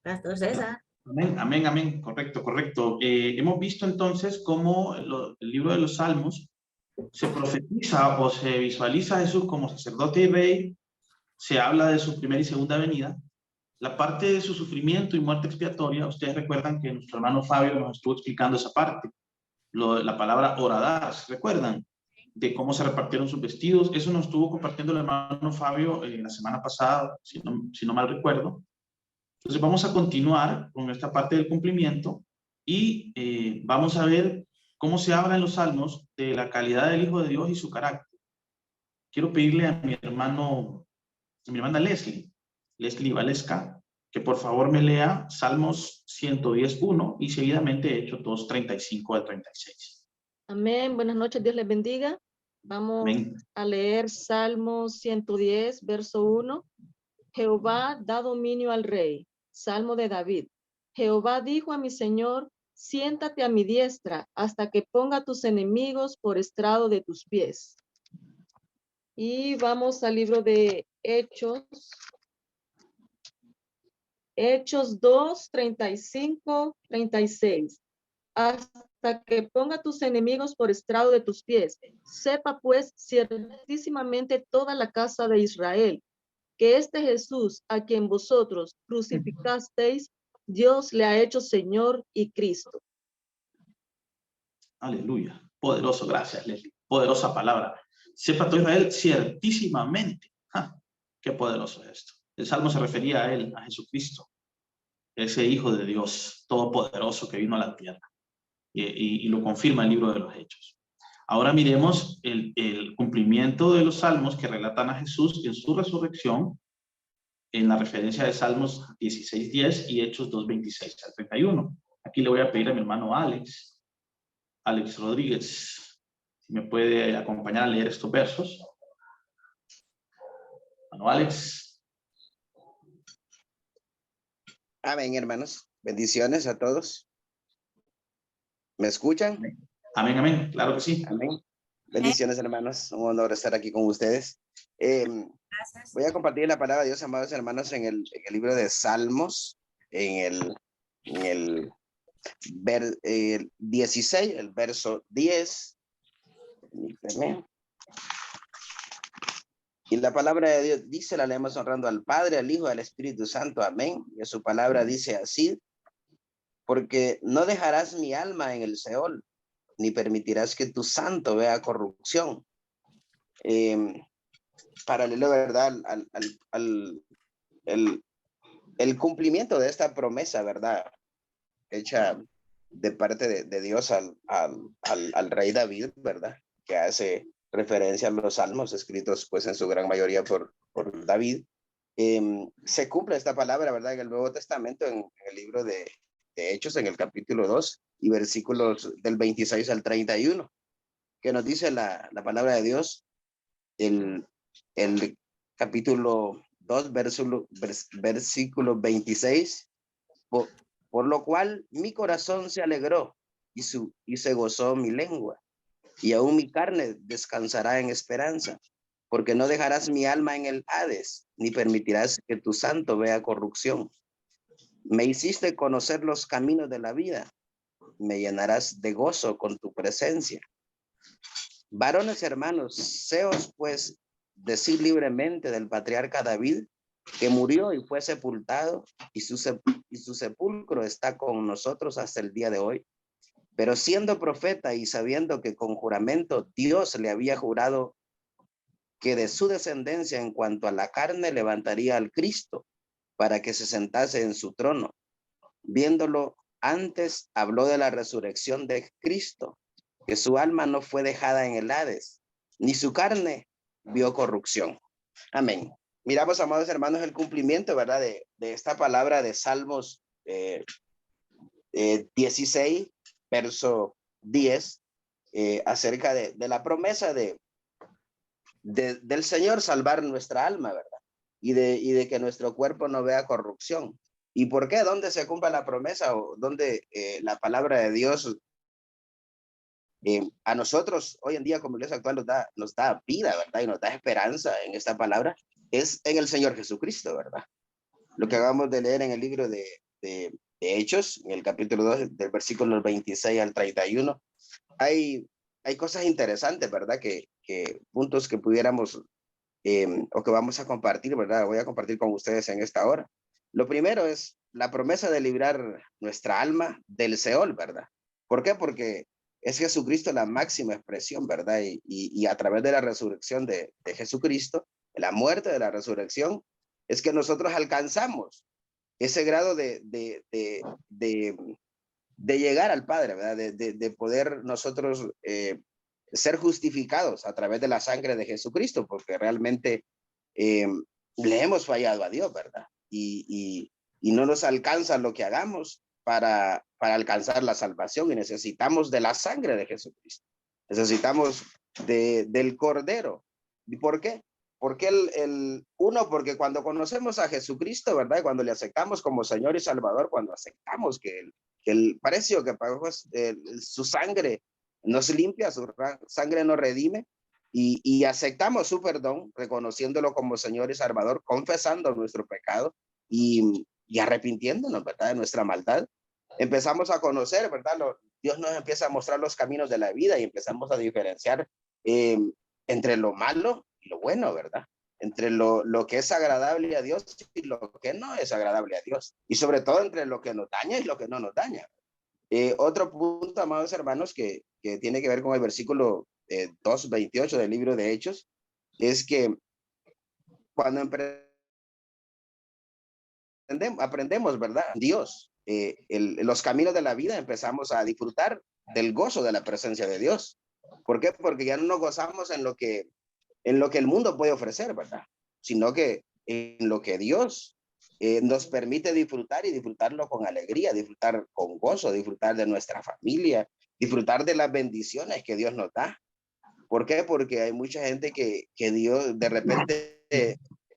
Pastor César. Amén, amén, amén. Correcto, correcto. Hemos visto entonces cómo el libro de los Salmos se profetiza o se visualiza a Jesús como sacerdote y rey, se habla de su primera y segunda venida. La parte de su sufrimiento y muerte expiatoria, ustedes recuerdan que nuestro hermano Fabio nos estuvo explicando esa parte. La palabra horadar, ¿se recuerdan? De cómo se repartieron sus vestidos. Eso nos estuvo compartiendo el hermano Fabio la semana pasada, si no mal recuerdo. Entonces vamos a continuar con esta parte del cumplimiento y vamos a ver cómo se habla en los Salmos de la calidad del Hijo de Dios y su carácter. Quiero pedirle a mi hermana Leslie Valesca, que por favor me lea Salmos 110:1 y seguidamente Hechos 2:35 al 36. Amén. Buenas noches, Dios les bendiga. Vamos Amén. a leer Salmos 110, verso 1. Jehová da dominio al rey. Salmo de David. Jehová dijo a mi Señor, siéntate a mi diestra hasta que ponga tus enemigos por estrado de tus pies. Y vamos al libro de Hechos. Hechos 2, 35, 36. Hasta que ponga tus enemigos por estrado de tus pies. Sepa pues ciertísimamente toda la casa de Israel, que este Jesús, a quien vosotros crucificasteis, Dios le ha hecho Señor y Cristo. Aleluya. Poderoso, gracias, Leslie. Poderosa palabra. Sepa todo Israel ciertísimamente. ¡Ja! Qué poderoso es esto. El Salmo se refería a él, a Jesucristo, ese Hijo de Dios todopoderoso que vino a la tierra. Y lo confirma el libro de los Hechos. Ahora miremos el cumplimiento de los salmos que relatan a Jesús en su resurrección en la referencia de Salmos 16:10 y Hechos 2:26 al 31. Aquí le voy a pedir a mi hermano Alex Rodríguez, si me puede acompañar a leer estos versos. Hermano Alex. Amén, hermanos. Bendiciones a todos. ¿Me escuchan? Amén, amén. Claro que sí. Amén. Bendiciones, hermanos. Un honor estar aquí con ustedes. Voy a compartir la palabra de Dios, amados hermanos, en el libro de Salmos, en el 16, el verso 10. Y la palabra de Dios dice, la leemos honrando al Padre, al Hijo y al Espíritu Santo. Amén. Y su palabra dice así: porque no dejarás mi alma en el Seol, ni permitirás que tu santo vea corrupción. Paralelo, ¿verdad? El cumplimiento de esta promesa, ¿verdad? Hecha de parte de Dios al rey David, ¿verdad? Que hace referencia a los salmos escritos, pues, en su gran mayoría por David. Se cumple esta palabra, ¿verdad? En el Nuevo Testamento, en el libro de Hechos, en el capítulo 2 y versículos del 26 al 31, que nos dice la palabra de Dios, el capítulo 2, versículo 26, por lo cual mi corazón se alegró y se gozó mi lengua, y aún mi carne descansará en esperanza, porque no dejarás mi alma en el Hades, ni permitirás que tu santo vea corrupción. Me hiciste conocer los caminos de la vida, me llenarás de gozo con tu presencia. Varones hermanos, seos pues decir libremente del patriarca David, que murió y fue sepultado, y su sepulcro está con nosotros hasta el día de hoy. Pero siendo profeta y sabiendo que con juramento Dios le había jurado que de su descendencia en cuanto a la carne levantaría al Cristo para que se sentase en su trono, viéndolo antes habló de la resurrección de Cristo, que su alma no fue dejada en el Hades, ni su carne vio corrupción. Amén. Miramos, amados hermanos, el cumplimiento, ¿verdad? De esta palabra de Salmos 16, verso 10, acerca de la promesa del Señor salvar nuestra alma, ¿verdad? Y de que nuestro cuerpo no vea corrupción. ¿Y por qué? ¿Dónde se cumple la promesa? ¿O dónde la palabra de Dios a nosotros hoy en día como iglesia actual nos da vida, ¿verdad? Y nos da esperanza en esta palabra? Es en el Señor Jesucristo, ¿verdad? Lo que acabamos de leer en el libro de Hechos, en el capítulo 2, del versículo 26 al 31, hay cosas interesantes, ¿verdad? Que puntos que pudiéramos o que vamos a compartir, ¿verdad? Voy a compartir con ustedes en esta hora. Lo primero es la promesa de librar nuestra alma del Seol, ¿verdad? ¿Por qué? Porque es Jesucristo la máxima expresión, ¿verdad? Y a través de la resurrección de Jesucristo, la muerte de la resurrección, es que nosotros alcanzamos ese grado de llegar al Padre, ¿verdad? De poder nosotros ser justificados a través de la sangre de Jesucristo, porque realmente le hemos fallado a Dios, ¿verdad? Y no nos alcanza lo que hagamos para alcanzar la salvación, y necesitamos de la sangre de Jesucristo. Necesitamos del Cordero. ¿Y por qué? porque uno, porque cuando conocemos a Jesucristo, ¿verdad? Y cuando le aceptamos como Señor y Salvador, cuando aceptamos que el precio que pagó su sangre nos limpia, su sangre nos redime, y aceptamos su perdón, reconociéndolo como Señor y Salvador, confesando nuestro pecado y arrepintiéndonos, ¿verdad? De nuestra maldad. Empezamos a conocer, ¿verdad? Dios nos empieza a mostrar los caminos de la vida y empezamos a diferenciar entre lo malo y lo bueno, ¿verdad? Entre lo que es agradable a Dios y lo que no es agradable a Dios. Y sobre todo entre lo que nos daña y lo que no nos daña. Otro punto, amados hermanos, que tiene que ver con el versículo 2:28 del libro de Hechos, es que cuando aprendemos, ¿verdad? Dios, los caminos de la vida, empezamos a disfrutar del gozo de la presencia de Dios. ¿Por qué? Porque ya no nos gozamos en lo que el mundo puede ofrecer, ¿verdad? Sino que en lo que Dios nos permite disfrutar, y disfrutarlo con alegría, disfrutar con gozo, disfrutar de nuestra familia, disfrutar de las bendiciones que Dios nos da. ¿Por qué? Porque hay mucha gente que Dios de repente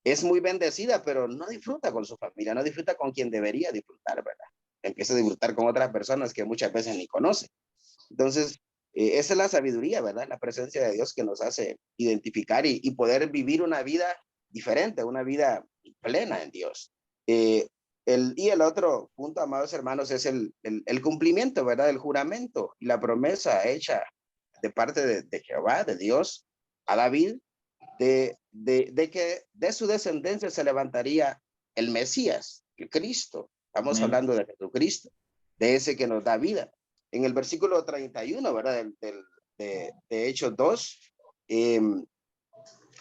es muy bendecida, pero no disfruta con su familia, no disfruta con quien debería disfrutar, ¿verdad? Empieza a disfrutar con otras personas que muchas veces ni conoce. Entonces, esa es la sabiduría, ¿verdad? La presencia de Dios que nos hace identificar y poder vivir una vida diferente, una vida plena en Dios. Y el otro punto, amados hermanos, es el cumplimiento, ¿verdad? El juramento y la promesa hecha de parte de Jehová, de Dios, a David, de que de su descendencia se levantaría el Mesías, el Cristo. Estamos hablando de Jesucristo, de ese que nos da vida. En el versículo 31, ¿verdad? De Hechos 2,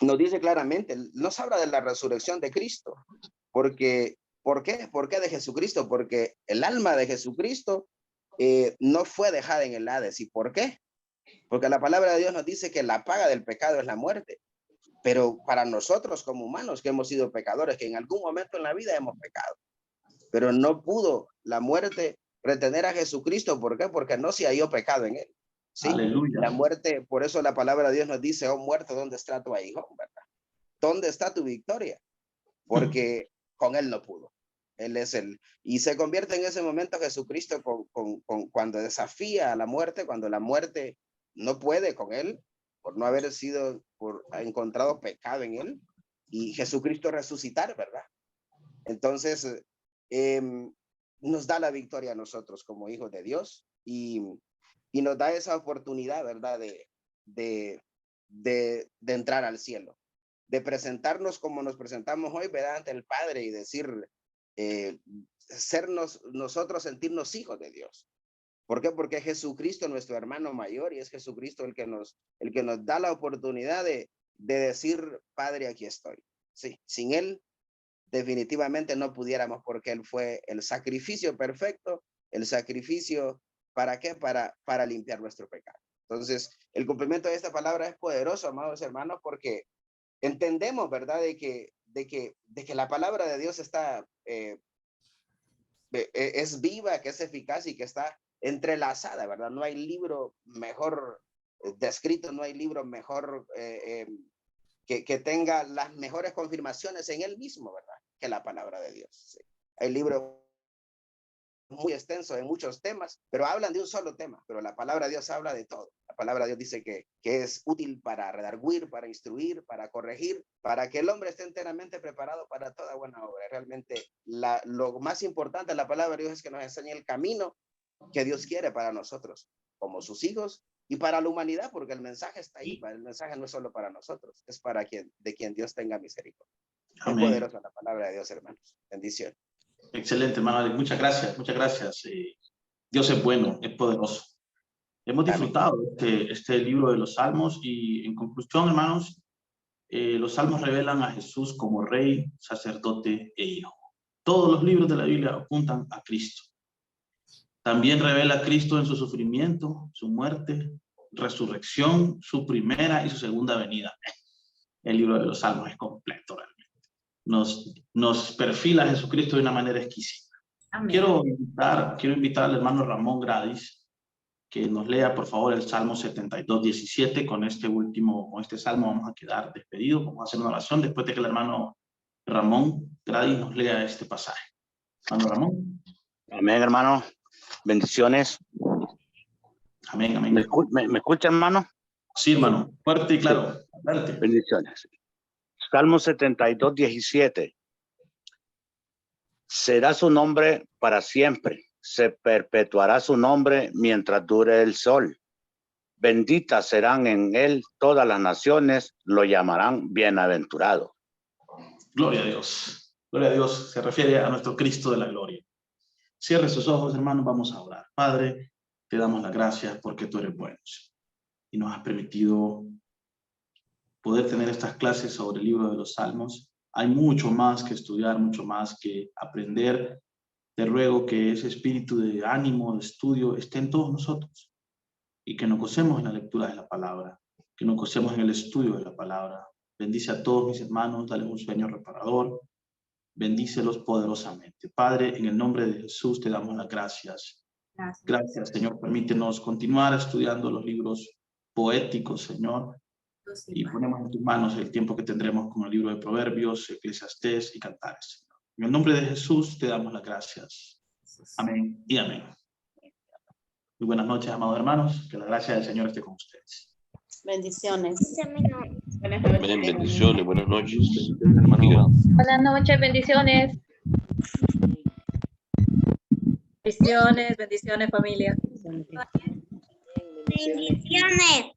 nos dice claramente, nos habla de la resurrección de Cristo. Porque, ¿por qué? ¿Por qué de Jesucristo? Porque el alma de Jesucristo no fue dejada en el Hades. ¿Y por qué? Porque la palabra de Dios nos dice que la paga del pecado es la muerte. Pero para nosotros como humanos que hemos sido pecadores, que en algún momento en la vida hemos pecado, pero no pudo la muerte retener a Jesucristo. ¿Por qué? Porque no se halló pecado en él. ¿Sí? Aleluya. La muerte, por eso la palabra de Dios nos dice, oh muerte, ¿dónde está tu aguijón? ¿Verdad? ¿Dónde está tu victoria? Porque con él no pudo. Él es y se convierte en ese momento Jesucristo cuando desafía a la muerte, cuando la muerte no puede con él, por no haber encontrado pecado en él, y Jesucristo resucitar, ¿verdad? Entonces, nos da la victoria a nosotros como hijos de Dios, y nos da esa oportunidad, ¿verdad? De entrar al cielo, de presentarnos como nos presentamos hoy, ¿verdad? Ante el Padre, y decir, nosotros sentirnos hijos de Dios. ¿Por qué? Porque es Jesucristo nuestro hermano mayor, y es Jesucristo el que nos da la oportunidad de decir, Padre, aquí estoy. Sí, sin él definitivamente no pudiéramos, porque él fue el sacrificio perfecto, el sacrificio, ¿para qué? Para limpiar nuestro pecado. Entonces, el cumplimiento de esta palabra es poderoso, amados hermanos, porque entendemos, ¿verdad? De que la palabra de Dios está, es viva, que es eficaz y que está entrelazada, ¿verdad? No hay libro mejor descrito, no hay libro mejor que tenga las mejores confirmaciones en él mismo, ¿verdad? Que la palabra de Dios. Sí. Hay libros muy extensos en muchos temas, pero hablan de un solo tema, pero la palabra de Dios habla de todo. La palabra de Dios dice que es útil para redarguir, para instruir, para corregir, para que el hombre esté enteramente preparado para toda buena obra. Realmente lo más importante de la palabra de Dios es que nos enseñe el camino que Dios quiere para nosotros, como sus hijos, y para la humanidad, porque el mensaje está ahí. El mensaje no es solo para nosotros, es para de quien Dios tenga misericordia. Amén. Es poderosa la palabra de Dios, hermanos. Bendición. Excelente, hermano. Muchas gracias, muchas gracias. Dios es bueno, es poderoso. Hemos disfrutado este libro de los Salmos, y en conclusión, hermanos, los Salmos revelan a Jesús como Rey, sacerdote e Hijo. Todos los libros de la Biblia apuntan a Cristo. También revela a Cristo en su sufrimiento, su muerte, resurrección, su primera y su segunda venida. El libro de los Salmos es completo realmente. Nos perfila a Jesucristo de una manera exquisita. Amén. Quiero invitar al hermano Ramón Gradis, que nos lea, por favor, el Salmo 72:17. Con este salmo vamos a quedar despedidos. Vamos a hacer una oración después de que el hermano Ramón Grady nos lea este pasaje. Hermano Ramón. Amén, hermano. Bendiciones. Amén, amén. ¿Me escucha, hermano? Sí, hermano. Fuerte y claro. Sí. Adelante. Bendiciones. Salmo 72:17. Será su nombre para siempre. Se perpetuará su nombre mientras dure el sol. Benditas serán en él todas las naciones, lo llamarán bienaventurado. Gloria a Dios. Gloria a Dios. Se refiere a nuestro Cristo de la gloria. Cierre sus ojos, hermanos. Vamos a orar. Padre, te damos las gracias porque tú eres bueno y nos has permitido poder tener estas clases sobre el libro de los Salmos. Hay mucho más que estudiar, mucho más que aprender. Te ruego que ese espíritu de ánimo, de estudio, esté en todos nosotros y que nos gocemos en la lectura de la palabra, que nos gocemos en el estudio de la palabra. Bendice a todos mis hermanos, dale un sueño reparador, bendícelos poderosamente. Padre, en el nombre de Jesús te damos las gracias. Gracias, Señor. Permítenos continuar estudiando los libros poéticos, Señor, y ponemos en tus manos el tiempo que tendremos con el libro de Proverbios, Eclesiastés y Cantares, Señor. En el nombre de Jesús te damos las gracias. Amén y amén. Muy buenas noches, amados hermanos. Que la gracia del Señor esté con ustedes. Bendiciones. Amén, bendiciones, buenas noches. Buenas noches, bendiciones. Bendiciones, bendiciones, familia. Bendiciones.